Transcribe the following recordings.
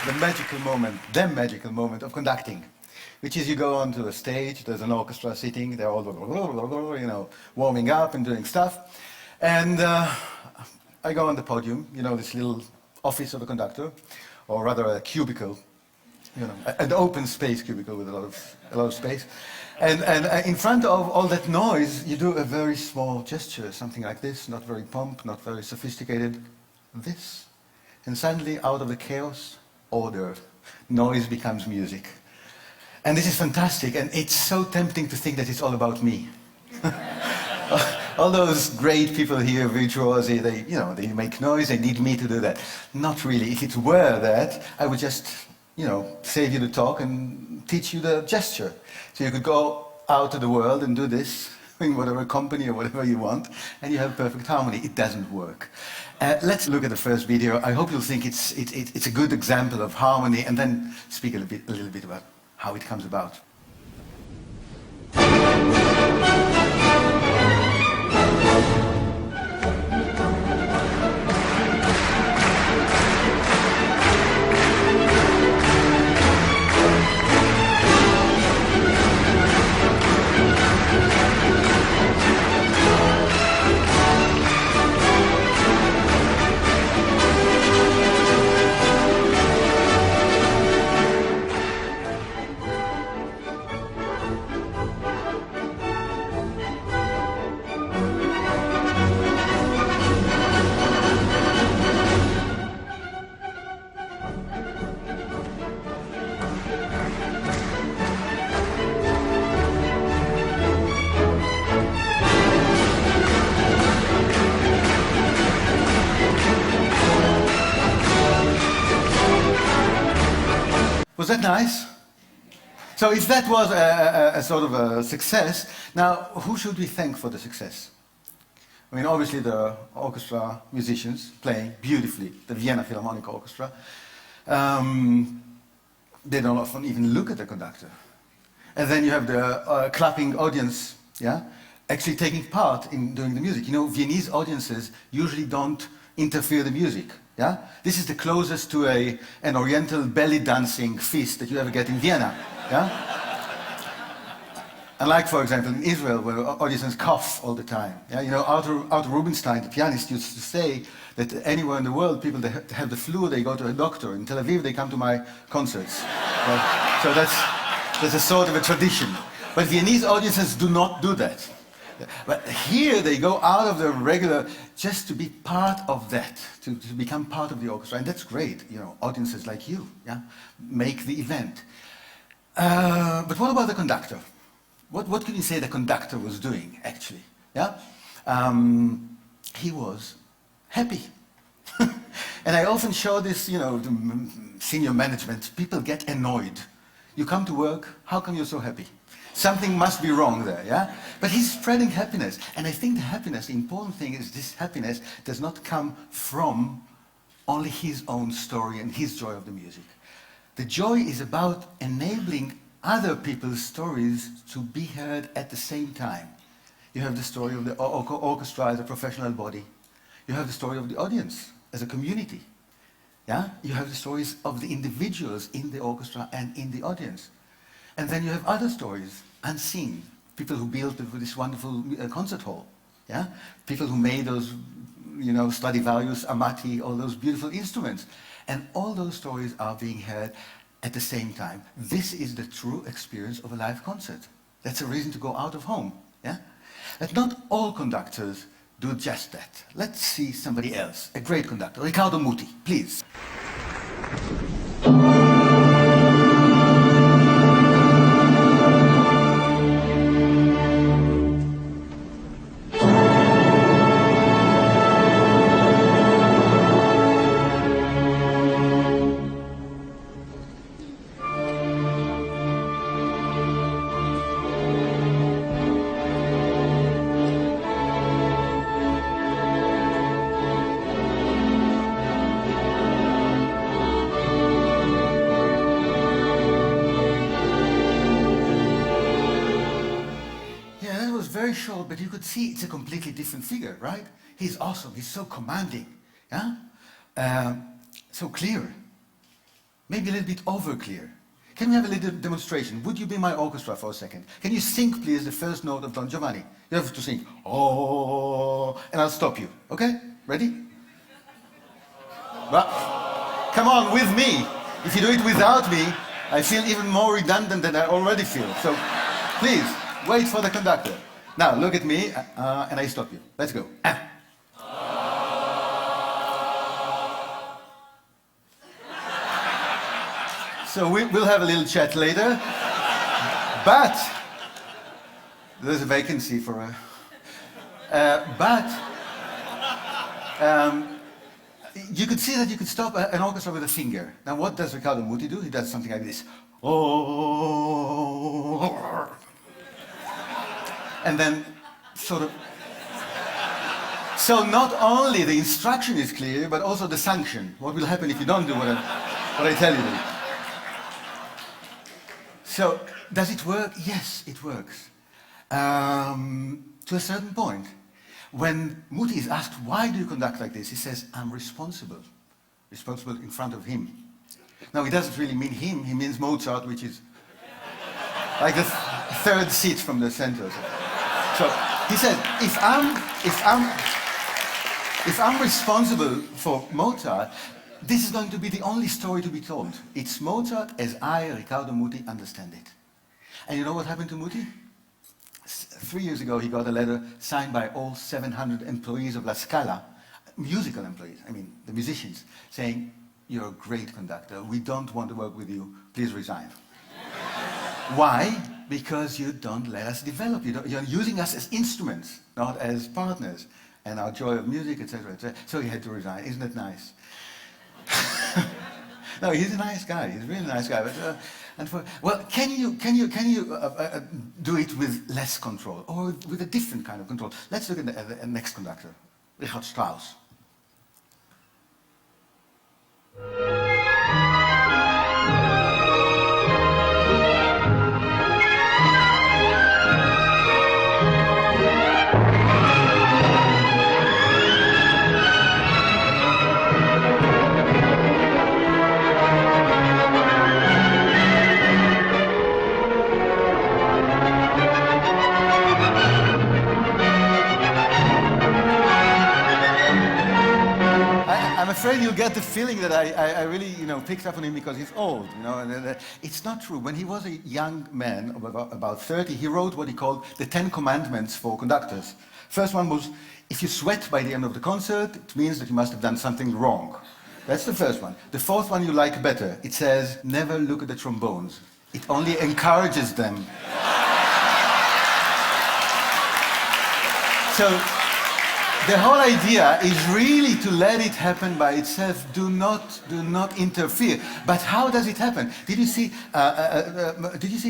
the magical moment of conducting, which is you go onto a stage, there's an orchestra sitting, they're all, you know, warming up and doing stuff. And I go on the podium, you know, this little office of a conductor, or rather a cubicle, you know, an open space cubicle with a lot of space. And in front of all that noise, you do a very small gesture, something like this, not very pomp, not very sophisticated, this. And suddenly, out of the chaos, order. Noise becomes music. And this is fantastic, and it's so tempting to think that it's all about me. All those great people here, virtuosi, they make noise, they need me to do that. Not really. If it were that, I would just, save you the talk and teach you the gesture. So you could go out to the world and do this in whatever company or whatever you want, and you have perfect harmony. It doesn't work. Let's look at the first video. I hope you'll think it's a good example of harmony, and then speak a little bit about how it comes about. Was that nice? So if that was a sort of a success, now who should we thank for the success? I mean, obviously the orchestra musicians playing beautifully, the Vienna Philharmonic Orchestra. They don't often even look at the conductor. And then you have the clapping audience, yeah, actually taking part in doing the music. You know, Viennese audiences usually don't interfere the music. Yeah? This is the closest to an oriental belly dancing feast that you ever get in Vienna. Yeah? Unlike, for example, in Israel, where audiences cough all the time. Yeah? You know, Arthur Rubinstein, the pianist, used to say that anywhere in the world, people that have the flu, they go to a doctor. In Tel Aviv, they come to my concerts. So that's a sort of a tradition. But Viennese audiences do not do that. But here they go out of the regular, just to be part of that, to become part of the orchestra, and that's great. You know, audiences like you, yeah, make the event. But what about the conductor? What can you say the conductor was doing, actually? Yeah, he was happy, and I often show this, to senior management. People get annoyed. You come to work. How come you're so happy? Something must be wrong there, yeah? But he's spreading happiness. And I think the important thing is this happiness does not come from only his own story and his joy of the music. The joy is about enabling other people's stories to be heard at the same time. You have the story of the orchestra as a professional body. You have the story of the audience as a community. Yeah? You have the stories of the individuals in the orchestra and in the audience. And then you have other stories, unseen. People who built this wonderful concert hall. Yeah? People who made those, Stradivarius, Amati, all those beautiful instruments. And all those stories are being heard at the same time. This is the true experience of a live concert. That's a reason to go out of home. Yeah? But not all conductors do just that. Let's see somebody else, a great conductor, Riccardo Muti, please. Very short, but you could see it's a completely different figure, right? He's awesome, he's so commanding, yeah? So clear. maybe a little bit over clear. Can we have a little demonstration? Would you be my orchestra for a second? Can you sing, please, the first note of Don Giovanni? You have to sing, oh, and I'll stop you. Okay? Ready? Well, come on, with me. If you do it without me, I feel even more redundant than I already feel. So, please, wait for the conductor. Now, look at me, and I stop you. Let's go. So we'll have a little chat later, but there's a vacancy for you could see that you could stop an orchestra with a finger. Now what does Riccardo Muti do? He does something like this. Oh, and then sort of. So not only the instruction is clear, but also the sanction. What will happen if you don't do what I tell you to do? So, does it work? Yes, it works. To a certain point. When Muti is asked, why do you conduct like this? He says, I'm responsible. Responsible in front of him. Now, he doesn't really mean him, he means Mozart, which is like the third seat from the center. So, he said, if I'm responsible for Mozart, this is going to be the only story to be told. It's Mozart as I, Riccardo Muti, understand it. And you know what happened to Muti? 3 years ago, he got a letter signed by all 700 employees of La Scala, musical employees, I mean, the musicians, saying, you're a great conductor, we don't want to work with you, please resign. Why? Because you don't let us develop. You're using us as instruments, not as partners, and our joy of music, etc., etc. So he had to resign. Isn't that nice? No, he's a nice guy. He's a really nice guy. But well, can you do it with less control or with a different kind of control? Let's look at the next conductor, Richard Strauss. I'm afraid you'll get the feeling that I really, picked up on him because he's old, And it's not true. When he was a young man, about 30, he wrote what he called the 10 Commandments for conductors. First one was, if you sweat by the end of the concert, it means that you must have done something wrong. That's the first one. The fourth one you like better. It says, never look at the trombones. It only encourages them. So, the whole idea is really to let it happen by itself. Do not interfere. But how does it happen? Did you see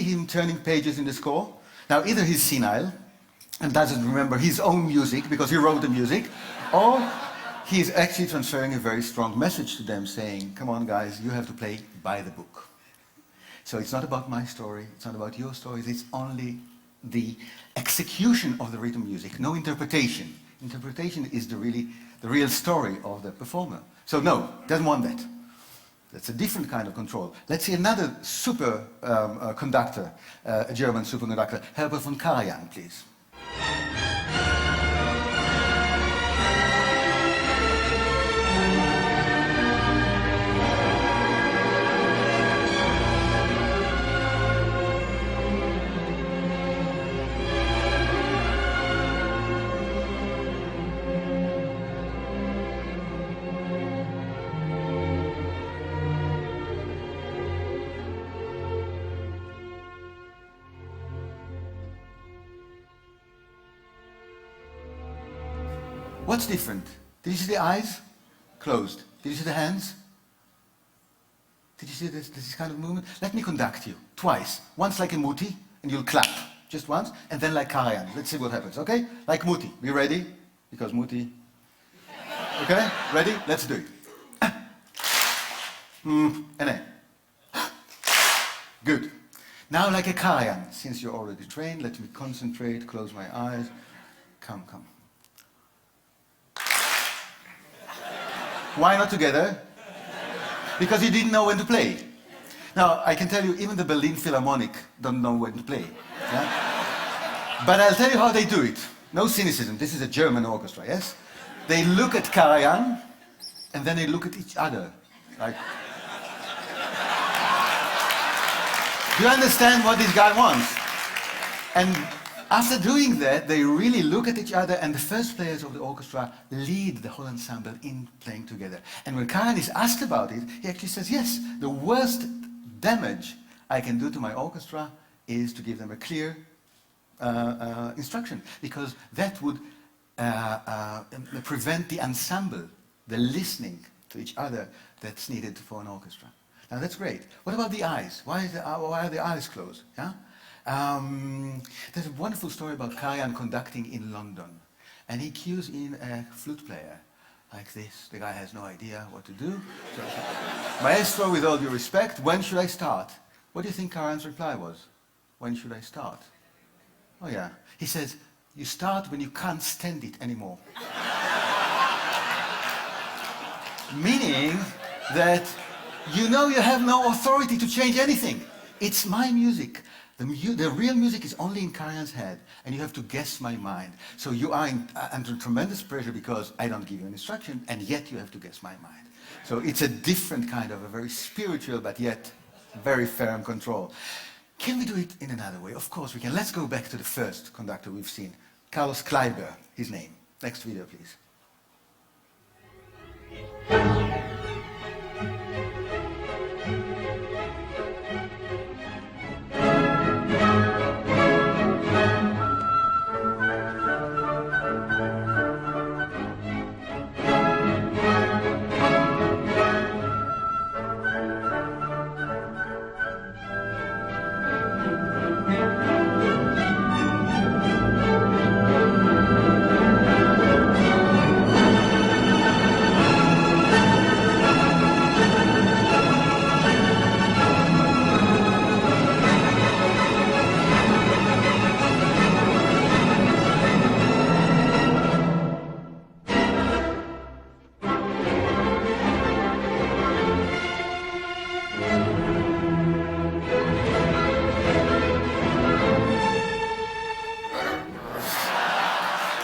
him turning pages in the score? Now, either he's senile and doesn't remember his own music because he wrote the music, or he's actually transferring a very strong message to them saying, come on guys, you have to play by the book. So it's not about my story, it's not about your stories, it's only the execution of the rhythm music, no interpretation. Interpretation is the real story of the performer. So no, doesn't want that. That's a different kind of control. Let's see another super conductor, a German superconductor, Herbert von Karajan, please. What's different? Did you see the eyes? Closed. Did you see the hands? Did you see this kind of movement? Let me conduct you twice. Once like a Muti, and you'll clap. Just once, and then like Karajan. Let's see what happens, okay? Like Muti. Be ready? Because Muti... Okay? Ready? Let's do it. And then. Good. Now like a Karajan. Since you're already trained, let me concentrate, close my eyes. Come. Why not together? Because you didn't know when to play. Now, I can tell you, even the Berlin Philharmonic don't know when to play. Yeah? But I'll tell you how they do it. No cynicism. This is a German orchestra, yes? They look at Karajan, and then they look at each other. Like, do you understand what this guy wants? And after doing that, they really look at each other, and the first players of the orchestra lead the whole ensemble in playing together. And when Karajan is asked about it, he actually says, yes, the worst damage I can do to my orchestra is to give them a clear instruction, because that would prevent the ensemble, the listening to each other that's needed for an orchestra. Now that's great. What about the eyes? Why are the eyes closed? Yeah? There's a wonderful story about Karajan conducting in London, and he cues in a flute player like this. The guy has no idea what to do. So, Maestro, with all due respect, when should I start? What do you think Karajan's reply was? When should I start? Oh yeah. He says, you start when you can't stand it anymore. Meaning that you know you have no authority to change anything. It's my music. The real music is only in Karajan's head, and you have to guess my mind. So you are under tremendous pressure because I don't give you an instruction, and yet you have to guess my mind. So it's a different kind of a very spiritual, but yet very firm control. Can we do it in another way? Of course we can. Let's go back to the first conductor we've seen. Carlos Kleiber, his name. Next video, please.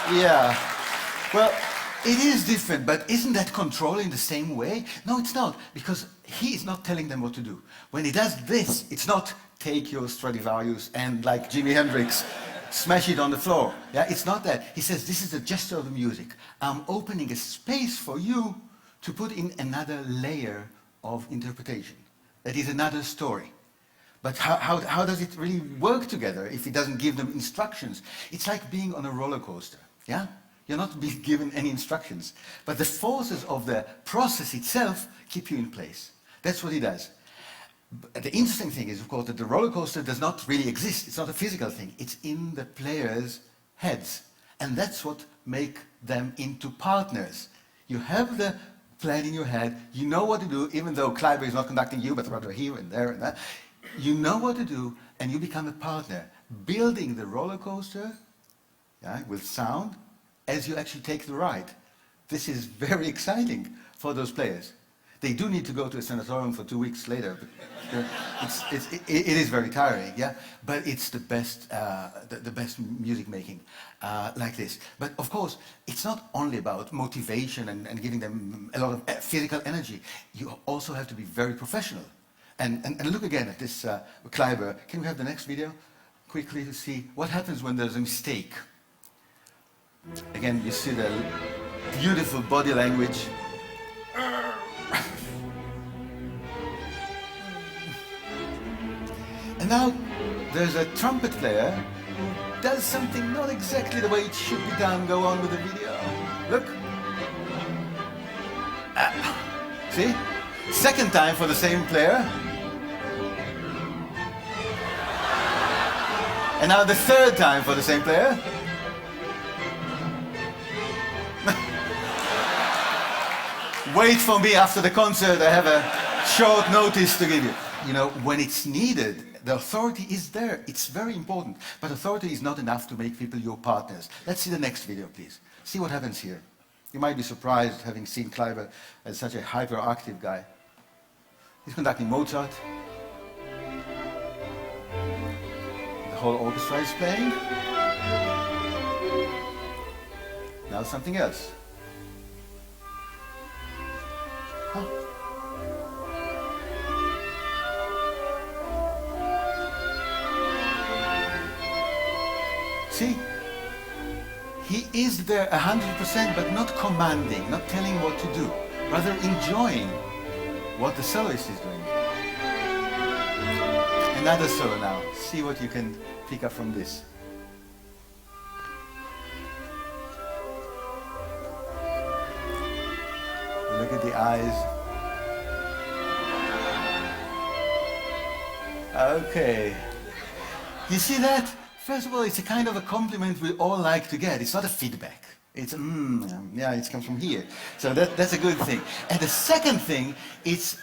Yeah. Well, it is different, but isn't that controlling the same way? No, it's not, because he is not telling them what to do. When he does this, it's not take your Stradivarius and, like Jimi Hendrix, smash it on the floor. Yeah, it's not that. He says, this is a gesture of the music. I'm opening a space for you to put in another layer of interpretation. That is another story. But how does it really work together if he doesn't give them instructions? It's like being on a roller coaster. Yeah? You're not being given any instructions. But the forces of the process itself keep you in place. That's what he does. But the interesting thing is, of course, that the roller coaster does not really exist. It's not a physical thing. It's in the players' heads. And that's what makes them into partners. You have the plan in your head. You know what to do, even though Kleiber is not conducting you, but rather here and there and that. You know what to do, and you become a partner, building the roller coaster, yeah, with sound, as you actually take the ride. This is very exciting for those players. They do need to go to a sanatorium for 2 weeks later. But it is very tiring, yeah. But it's the best music making like this. But of course, it's not only about motivation and giving them a lot of physical energy. You also have to be very professional. And look again at this Kleiber. Can we have the next video quickly to see what happens when there's a mistake? Again, you see the beautiful body language. And now there's a trumpet player who does something not exactly the way it should be done. Go on with the video. Look. See? Second time for the same player. And now the third time for the same player. Wait for me after the concert. I have a short notice to give you. You know, when it's needed, the authority is there. It's very important. But authority is not enough to make people your partners. Let's see the next video, please. See what happens here. You might be surprised having seen Kleiber as such a hyperactive guy. He's conducting Mozart. whole orchestra is playing. Now something else. Huh. See? He is there 100%, but not commanding, not telling what to do, rather enjoying what the soloist is doing. Another solo now. See what you can pick up from this. Look at the eyes. Okay. You see that? First of all, it's a kind of a compliment we all like to get. It's not a feedback. It's, yeah, it comes from here. So that's a good thing. And the second thing, it's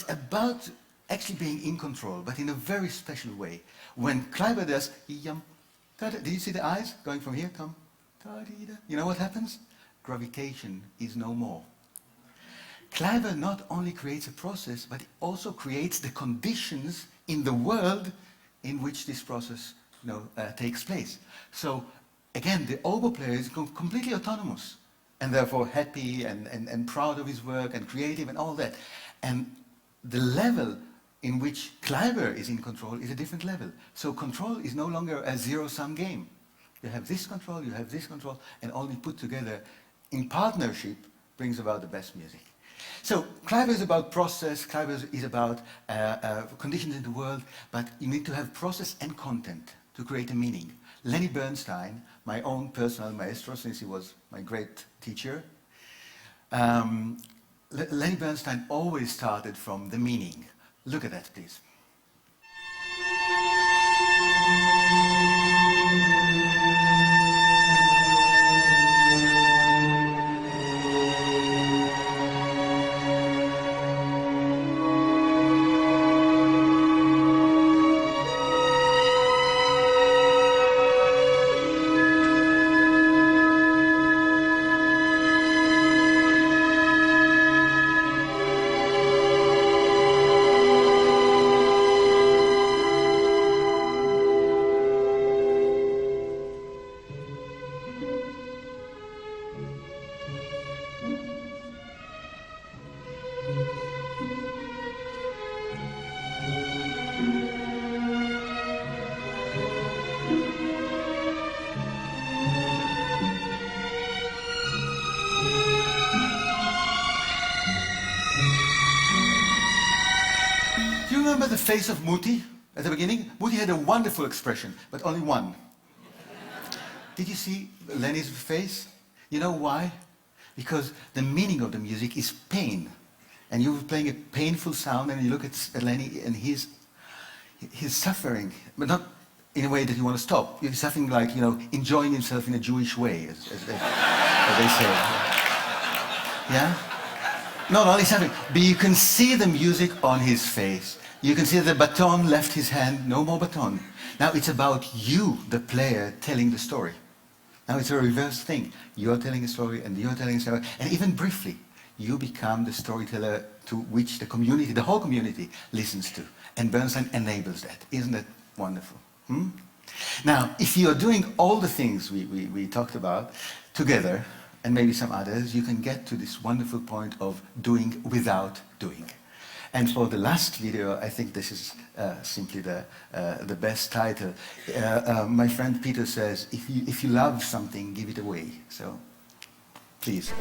about actually being in control, but in a very special way. When Kleiber does, do you see the eyes going from here? Come, you know what happens? Gravitation is no more. Kleiber not only creates a process, but it also creates the conditions in the world in which this process takes place. So again, the oboe player is completely autonomous and therefore happy and proud of his work and creative and all that. And the level in which Kleiber is in control is a different level. So control is no longer a zero-sum game. You have this control, you have this control, and all we put together in partnership brings about the best music. So Kleiber is about process, Kleiber is about conditions in the world, but you need to have process and content to create a meaning. Lenny Bernstein, my own personal maestro, since he was my great teacher, Lenny Bernstein always started from the meaning. Look at that, please. Do you remember the face of Muti at the beginning? Muti had a wonderful expression, but only one. Did you see Lenny's face? You know why? Because the meaning of the music is pain. And you were playing a painful sound, and you look at Lenny, and he's suffering, but not in a way that you want to stop. He's suffering like, enjoying himself in a Jewish way, as they say. Yeah? Not only suffering, but you can see the music on his face. You can see the baton left his hand, no more baton. Now it's about you, the player, telling the story. Now it's a reverse thing. You're telling a story, and you're telling a story, and even briefly, you become the storyteller to which the community, the whole community, listens to. And Bernstein enables that. Isn't that wonderful? Now, if you're doing all the things we talked about together, and maybe some others, you can get to this wonderful point of doing without doing. And for the last video, I think this is simply the best title. My friend Peter says, if you love something, give it away. So, please.